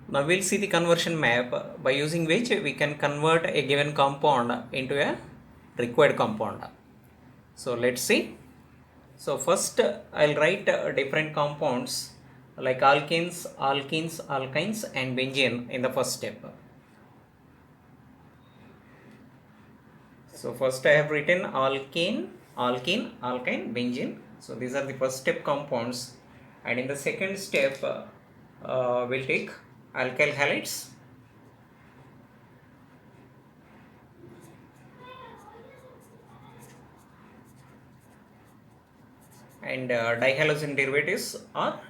Now we'll see the conversion map by using which we can convert a given compound into a required compound. So let's see. So first I'll write different compounds like alkenes, alkenes, alkynes and benzene in the first step. So first I have written alkane, alkene, alkyne, benzene. So these are the first step compounds, and in the second step we'll take alkyl halides, and dihalogen derivatives are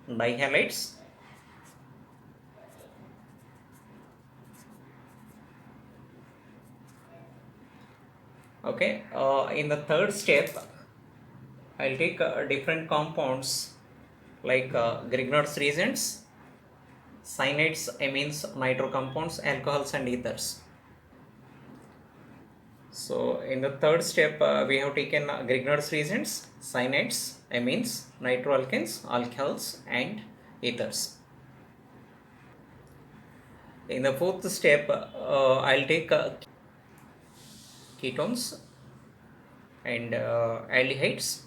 dihalides. Okay, in the third step I'll take different compounds like Grignard's reagents, cyanides, amines, nitro compounds, alcohols and ethers. So in the third step we have taken Grignard's reagents, cyanides, amines, nitroalkanes, alcohols and ethers. In the fourth step I'll take ketones and aldehydes,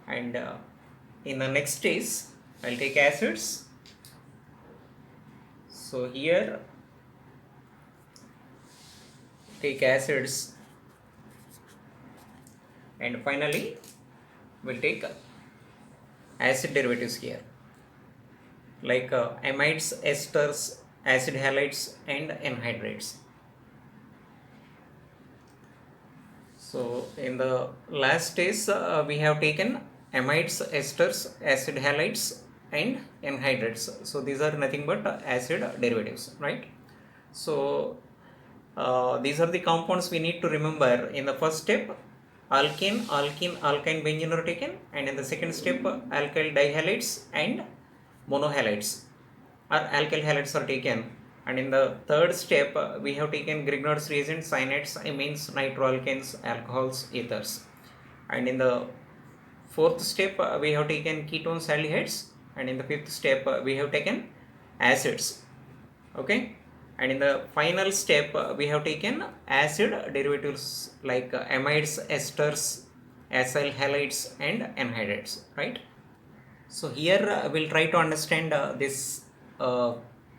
and in the next stage I'll take acids. So here take acids, and finally we'll take acid derivatives here like amides, esters, acid halides and anhydrides. So in the last stage we have taken amides, esters, acid halides and anhydrides. So these are nothing but acid derivatives, right? So these are the compounds we need to remember. In the first step alkane, alkene, alkyne, benzene are taken, and in the second step alkyl dihalides and monohalides or alkyl halides are taken, and in the third step we have taken Grignard's reagents, cyanides, amines, nitroalkanes, alcohols, ethers, and in the fourth step we have taken ketones, aldehydes, and in the fifth step we have taken acids. Okay, and in the final step we have taken acid derivatives like amides, esters, acyl halides and anhydrides, right? So here we'll try to understand this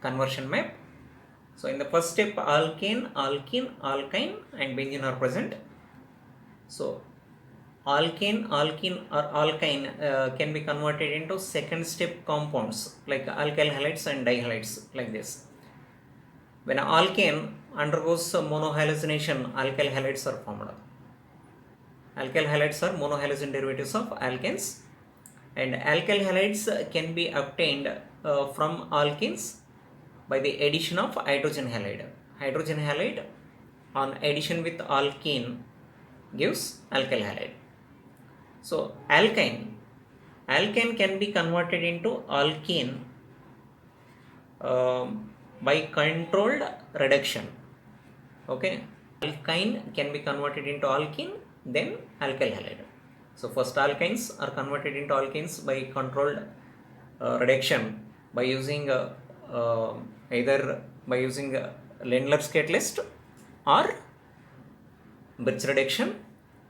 conversion map. So in the first step alkane, alkene, alkyne and benzene are present. So alkane, alkene or alkyne can be converted into second step compounds like alkyl halides and dihalides like this. When alkane undergoes monohalogenation, alkyl halides are formed. Alkyl halides are monohalogen derivatives of alkanes, and alkyl halides can be obtained from alkenes by the addition of hydrogen halide. Hydrogen halide on addition with alkene gives alkyl halide. So alkyne can be converted into alkene by controlled reduction. Okay, alkyne can be converted into alkene, then alkyl halide. So first alkynes are converted into alkenes by controlled reduction by using either by using Lindlar's catalyst or Birch reduction,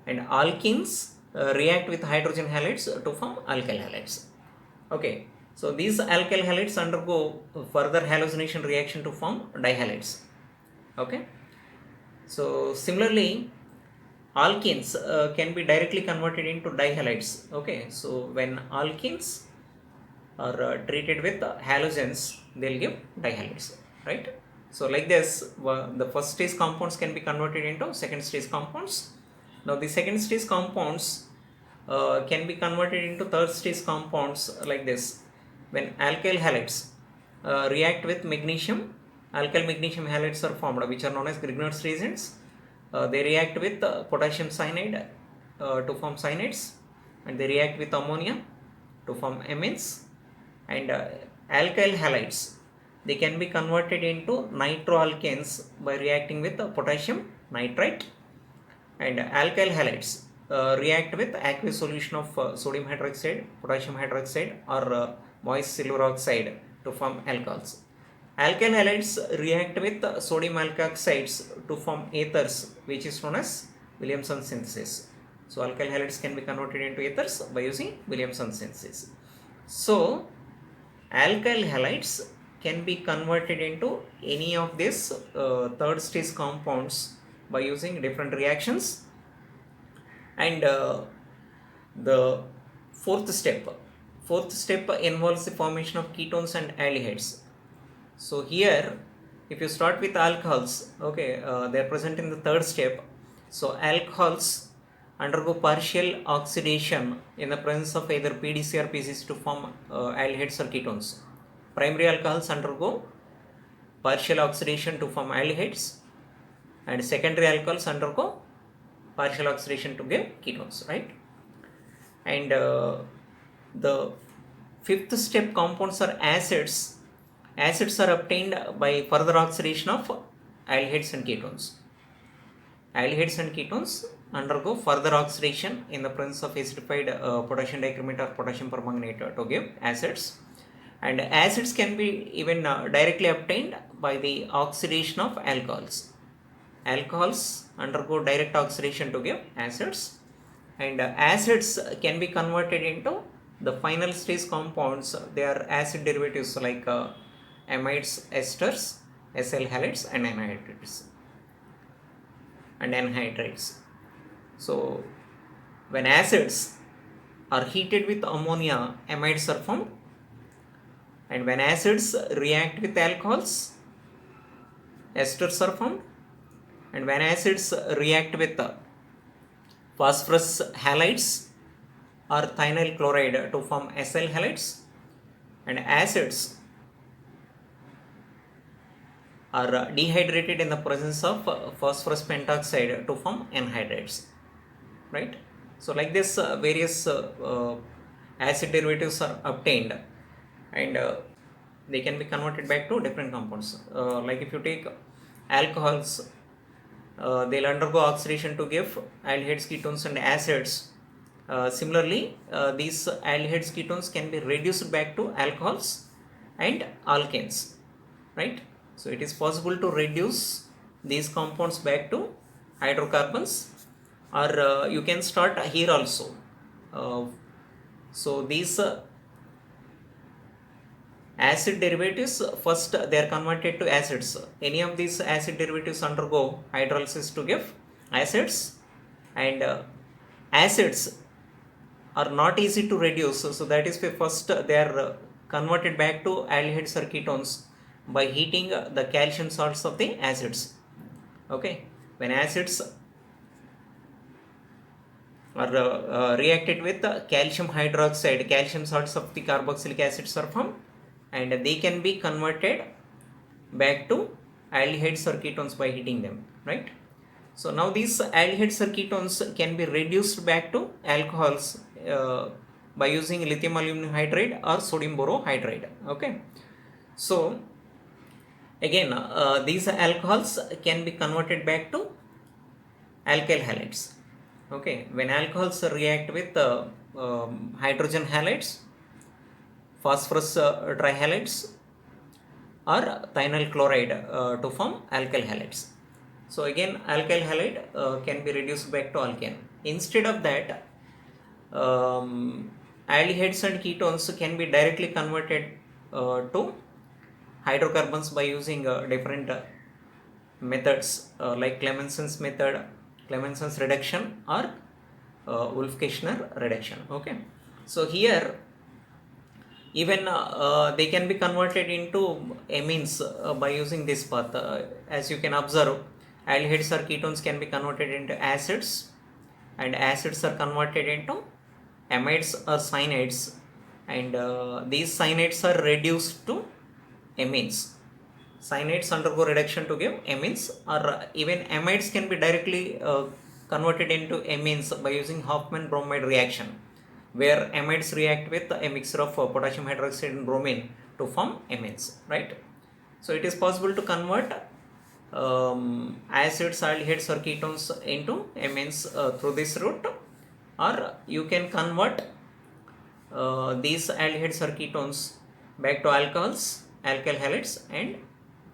and alkenes react with hydrogen halides to form alkyl halides. Okay, so these alkyl halides undergo further halogenation reaction to form dihalides. Okay, so similarly alkenes can be directly converted into dihalides. Okay, so when alkenes are treated with halogens, they'll give dihalides, right? So like this, the first stage compounds can be converted into second stage compounds. Now the second stage compounds can be converted into third stage compounds like this. When alkyl halides react with magnesium, alkyl magnesium halides are formed, which are known as Grignard's reagents. They react with potassium cyanide to form cyanides, and they react with ammonia to form amines, and alkyl halides, they can be converted into nitroalkanes by reacting with potassium nitrite, and alkyl halides react with aqueous solution of sodium hydroxide, potassium hydroxide, or moist silver oxide to form alcohols. Alkyl halides react with sodium alkoxides to form ethers, which is known as Williamson synthesis. So alkyl halides can be converted into ethers by using Williamson synthesis. So alkyl halides can be converted into any of these third stage compounds by using different reactions. And the fourth step involves the formation of ketones and aldehydes. So here, if you start with alcohols, okay, they are present in the third step. So alcohols undergo partial oxidation in the presence of either PDC or PCC to form aldehydes or ketones. Primary alcohols undergo partial oxidation to form aldehydes, and secondary alcohols undergo partial oxidation to give ketones, right? And the fifth step compounds are acids. Acids are obtained by further oxidation of aldehydes and ketones. Aldehydes and ketones undergo further oxidation in the presence of acidified potassium dichromate or potassium permanganate to give acids. And acids can be even directly obtained by the oxidation of alcohols. Alcohols undergo direct oxidation to give acids, and acids can be converted into the final stage compounds. They are acid derivatives like amides, esters, acyl halides, and anhydrides. So when acids are heated with ammonia, amides are formed, and when acids react with alcohols, esters are formed, and when acids react with phosphorus halides or thionyl chloride to form acyl halides, and acids are dehydrated in the presence of phosphorus pentoxide to form anhydrides, right? So like this various acid derivatives are obtained, and they can be converted back to different compounds. Like if you take alcohols, they'll undergo oxidation to give aldehydes, ketones, and acids. Similarly, these aldehydes, ketones can be reduced back to alcohols and alkanes, right? So it is possible to reduce these compounds back to hydrocarbons, or you can start here also. So these acid derivatives, first they are converted to acids. Any of these acid derivatives undergo hydrolysis to give acids, and acids are not easy to reduce, so that is why first they are converted back to aldehydes or ketones by heating the calcium salts of the acids. Okay, when acids are reacted with calcium hydroxide, calcium salts of the carboxylic acids are formed, and they can be converted back to aldehydes or ketones by heating them, right? So now these aldehydes or ketones can be reduced back to alcohols by using lithium aluminum hydride or sodium borohydride. Okay, so again these alcohols can be converted back to alkyl halides. Okay, when alcohols react with hydrogen halides, phosphorus trihalides, or thionyl chloride to form alkyl halides. So again alkyl halide can be reduced back to alkane. Instead of that, aldehydes and ketones can be directly converted to hydrocarbons by using different methods like Clemenson's method, Clemenson's reduction, or Wolff-Kishner reduction. Okay, so here even they can be converted into amines by using this path. As you can observe, aldehydes or ketones can be converted into acids, and acids are converted into amides or cyanides, and these cyanides are reduced to amines. Cyanides undergo reduction to give amines, or even amides can be directly converted into amines by using Hofmann bromide reaction, where amides react with a mixture of potassium hydroxide and bromine to form amines, right? So it is possible to convert acids, aldehydes, or ketones into amines through this route. or you can convert these aldehydes or ketones back to alcohols, alkyl halides, and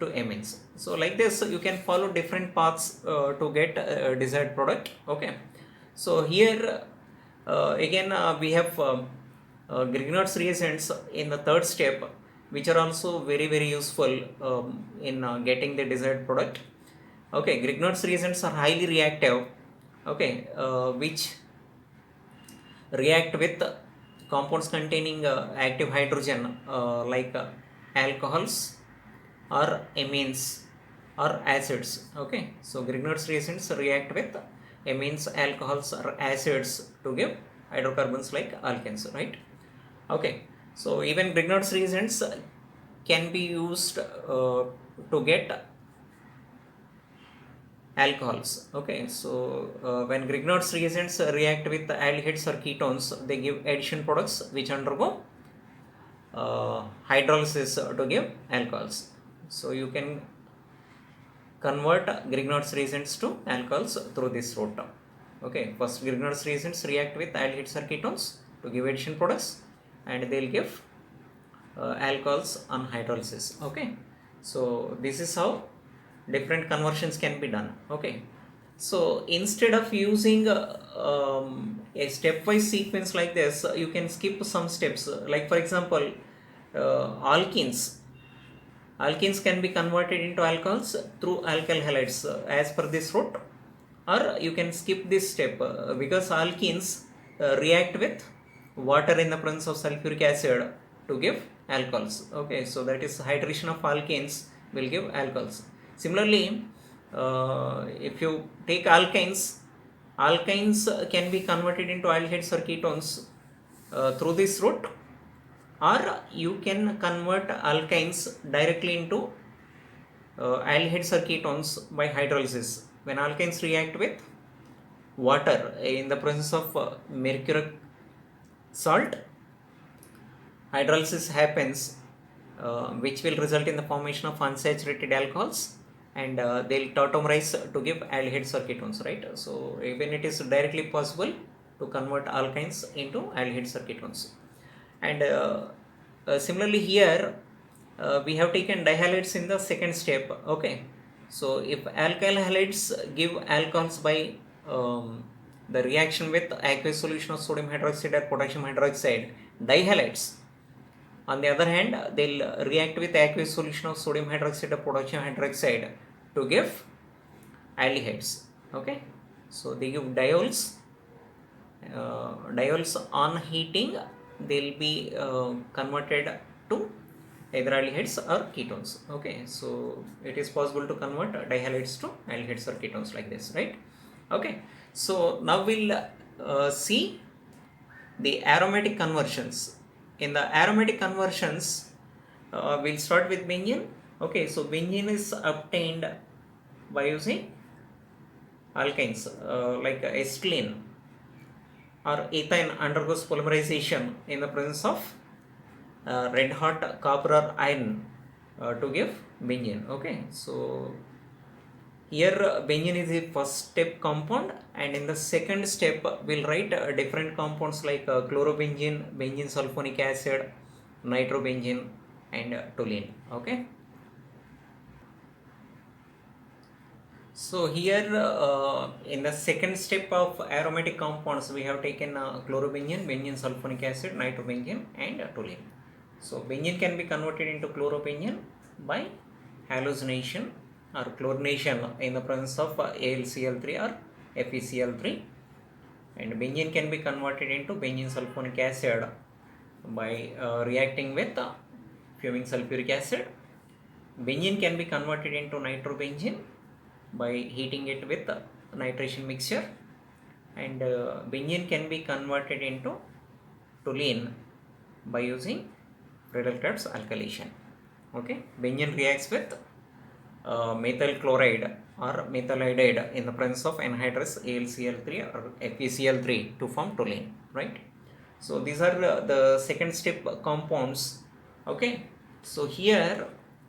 to amines. So like this you can follow different paths to get desired product. Okay, so here again we have Grignard's reagents in the third step, which are also very useful in getting the desired product. Okay, Grignard's reagents are highly reactive, okay, which react with compounds containing active hydrogen like alcohols or amines or acids. Okay, so Grignard's reagents react with amines, alcohols or acids to give hydrocarbons like alkanes, right? Okay, so even Grignard's reagents can be used to get alcohols. Okay, so when Grignard's reagents react with aldehydes or ketones, they give addition products which undergo hydrolysis to give alcohols. So you can convert Grignard's reagents to alcohols through this route. Okay, first Grignard's reagents react with aldehydes or ketones to give addition products, and they'll give alcohols on hydrolysis. Okay, so this is how different conversions can be done. Okay, so instead of using a stepwise sequence like this, you can skip some steps. Like for example, alkenes can be converted into alcohols through alkyl halides as per this route, or you can skip this step because alkenes react with water in the presence of sulfuric acid to give alcohols. Okay, so that is hydration of alkenes will give alcohols. Similarly, if you take alkynes can be converted into aldehydes or ketones through this route, or you can convert alkynes directly into aldehydes or ketones by hydrolysis. When alkynes react with water in the presence of mercuric salt, hydrolysis happens, which will result in the formation of unsaturated alcohols, and they'll tautomerize to give aldehydes or ketones, right? So even it is directly possible to convert alkynes into aldehydes or ketones. And similarly here we have taken dihalides in the second step. Okay, so if alkyl halides give alcohols by the reaction with aqueous solution of sodium hydroxide or potassium hydroxide, dihalides on the other hand they'll react with aqueous solution of sodium hydroxide or potassium hydroxide to give aldehydes. Okay, so they give diols. Diols on heating they'll be converted to either aldehydes or ketones. Okay, so it is possible to convert dihalides to aldehydes or ketones like this, right? Okay, so now we'll see the aromatic conversions. In the aromatic conversions, we'll start with benzene. Okay, so benzene is obtained by using alkynes like acetylene, or ethane undergoes polymerization in the presence of red hot copper or iron to give benzene. Okay, so here benzene is the first step compound, and in the second step we'll write different compounds like chlorobenzene, benzene sulfonic acid, nitrobenzene, and toluene. Okay, so here in the second step of aromatic compounds we have taken chlorobenzene, benzene sulfonic acid, nitrobenzene, and toluene. So benzene can be converted into chlorobenzene by halogenation or chlorination in the presence of AlCl3 or FeCl3, and benzene can be converted into benzene sulfonic acid by reacting with fuming sulfuric acid. Benzene can be converted into nitrobenzene by heating it with nitration mixture, and benzene can be converted into toluene by using Friedel-Crafts alkylation. Okay, benzene reacts with methyl chloride or methyl iodide in the presence of anhydrous AlCl3 or FeCl3 to form toluene, right? So these are the second step compounds. Okay, so here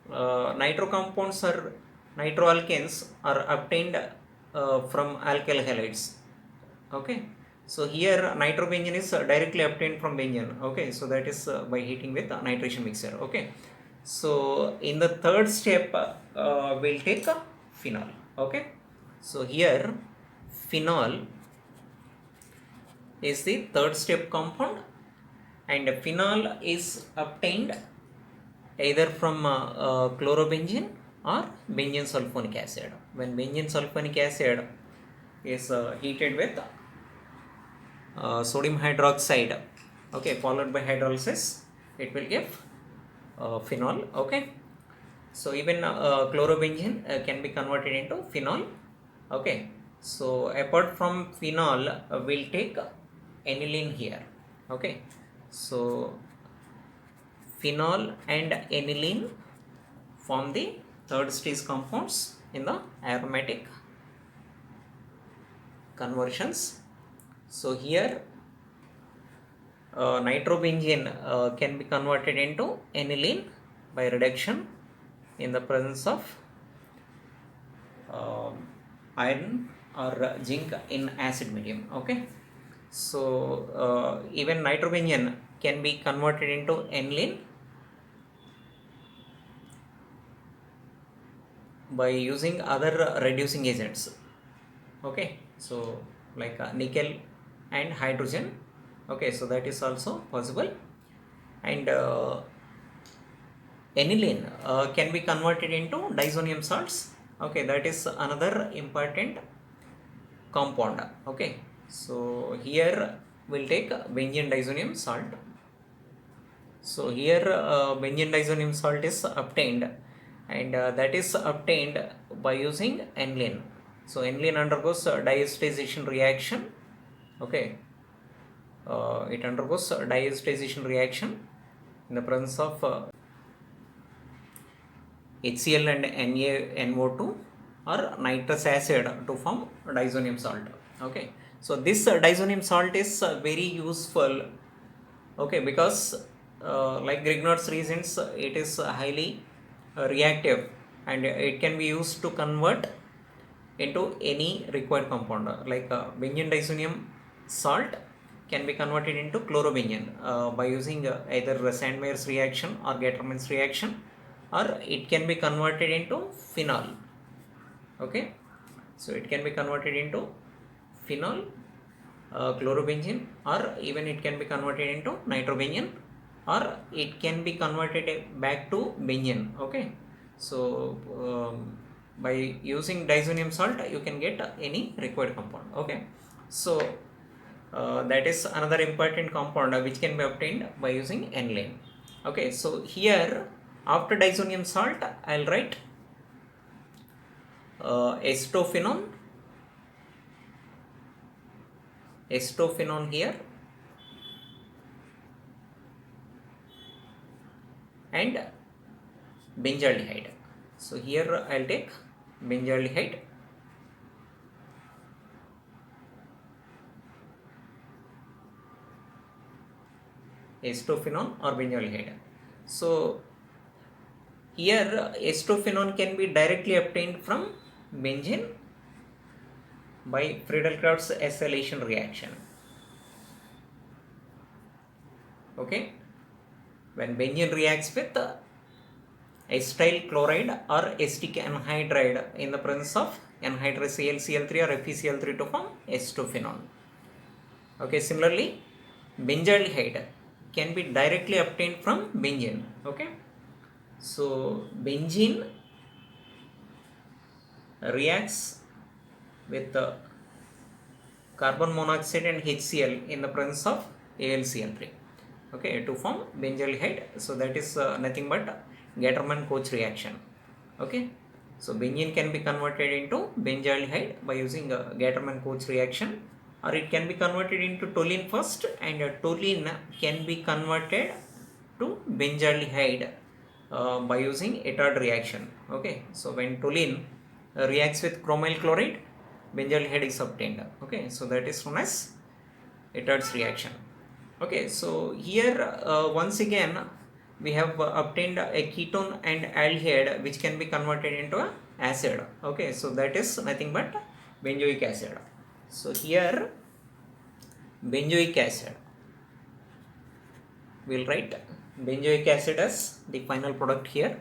nitro compounds or nitroalkanes are obtained from alkyl halides. Okay, So here nitrobenzene is directly obtained from benzene. Okay, so that is by heating with nitration mixture. Okay, so in the third step we'll take phenol. Okay, so here phenol is the third step compound, and phenol is obtained either from chlorobenzene or benzene sulfonic acid. When benzene sulfonic acid is heated with sodium hydroxide, okay, followed by hydrolysis, it will give phenol. Okay, so even chlorobenzene can be converted into phenol. Okay, so apart from phenol we'll take aniline here. Okay, so phenol and aniline form the third stage compounds in the aromatic conversions. So here nitrobenzene can be converted into aniline by reduction in the presence of iron or zinc in acid medium. Okay, so even nitrobenzene can be converted into aniline by using other reducing agents. Okay, so like nickel and hydrogen. Okay, so that is also possible. And aniline can be converted into diazonium salts. Okay, that is another important compound. Okay, so here we'll take benzene diazonium salt. So here benzene diazonium salt is obtained, and that is obtained by using aniline. So aniline undergoes diazotization reaction. Okay, it undergoes diazotization reaction in the presence of HCl and NaNO2 or nitrous acid to form diazonium salt. Okay, so this diazonium salt is very useful. Okay, because like Grignard's reagents, it is highly reactive, and it can be used to convert into any required compound. Like benzene diazonium salt can be converted into chlorobenzene by using either Sandmeyer's reaction or Gattermann's reaction, or it can be converted into phenol. Okay, so it can be converted into phenol, chlorobenzene, or even it can be converted into nitrobenzene, or it can be converted back to benzene. Okay, so by using diazonium salt you can get any required compound. Okay, so that is another important compound which can be obtained by using aniline. Okay, so here after diazonium salt I'll write acetophenone here, and benzaldehyde. So here I'll take benzaldehyde, acetophenone or benzaldehyde. So here acetophenone can be directly obtained from benzene by Friedel-Crafts acylation reaction. Okay, when benzene reacts with acetyl chloride or acetic anhydride in the presence of anhydrous AlCl3 or FeCl3 to form acetophenone. Okay, similarly benzaldehyde can be directly obtained from benzene. Okay, so benzene reacts with carbon monoxide and HCl in the presence of AlCl3, okay, to form benzaldehyde. So that is nothing but Gattermann-Koch reaction. Okay, so benzene can be converted into benzaldehyde by using Gattermann-Koch reaction, or it can be converted into toluene first, and toluene can be converted to benzaldehyde by using Etard reaction. Okay, so when toluene reacts with chromyl chloride, benzaldehyde is obtained. Okay, so that is known as Etard's reaction. Okay, so here once again we have obtained a ketone and aldehyde which can be converted into a acid. Okay, so that is nothing but benzoic acid. So here benzoic acid. We'll write benzoic acid as the final product here.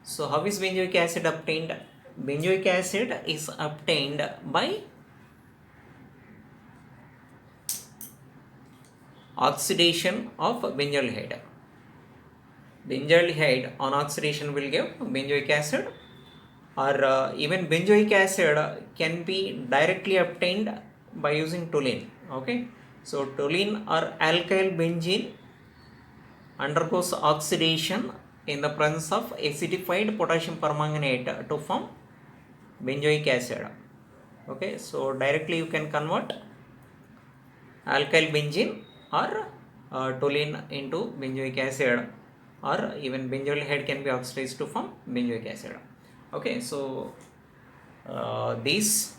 So how is benzoic acid obtained? Benzoic acid is obtained by oxidation of benzaldehyde. Benzaldehyde on oxidation will give benzoic acid, or even benzoic acid can be directly obtained by using toluene. Okay, so toluene or alkyl benzene undergoes oxidation in the presence of acidified potassium permanganate to form benzoic acid. Okay, so directly you can convert alkyl benzene or toluene into benzoic acid, or even benzaldehyde can be oxidized to form benzoic acid. Okay, so these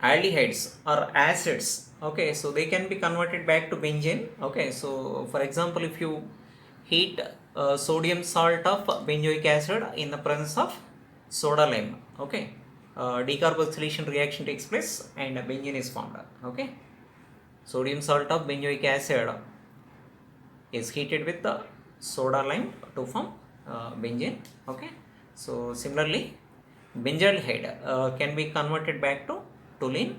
aldehydes or acids, okay, so they can be converted back to benzene. Okay, so for example, if you heat sodium salt of benzoic acid in the presence of soda lime, okay, decarboxylation reaction takes place and benzene is formed. Okay, sodium salt of benzoic acid is heated with the soda lime to form benzene. Okay, so similarly benzaldehyde can be converted back to toluene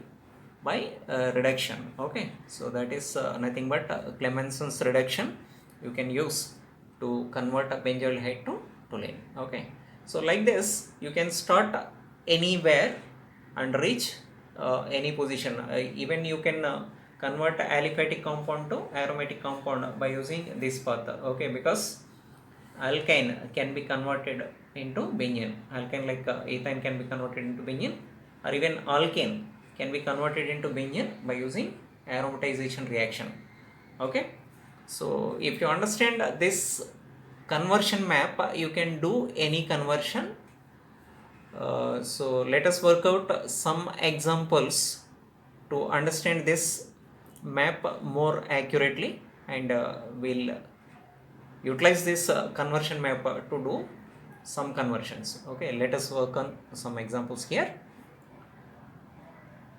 by reduction. Okay, so that is nothing but Clemenson's reduction you can use to convert a benzaldehyde to toluene. Okay, so like this you can start anywhere and reach any position. Even you can convert aliphatic compound to aromatic compound by using this path. Okay, because alkyne can be converted into benzene. Alkyne like ethane can be converted into benzene, or even alkane can be converted into benzene by using aromatization reaction. Okay, so if you understand this conversion map, you can do any conversion. So let us work out some examples to understand this map more accurately, and we'll utilize this conversion map to do some conversions. Okay, let us work on some examples here.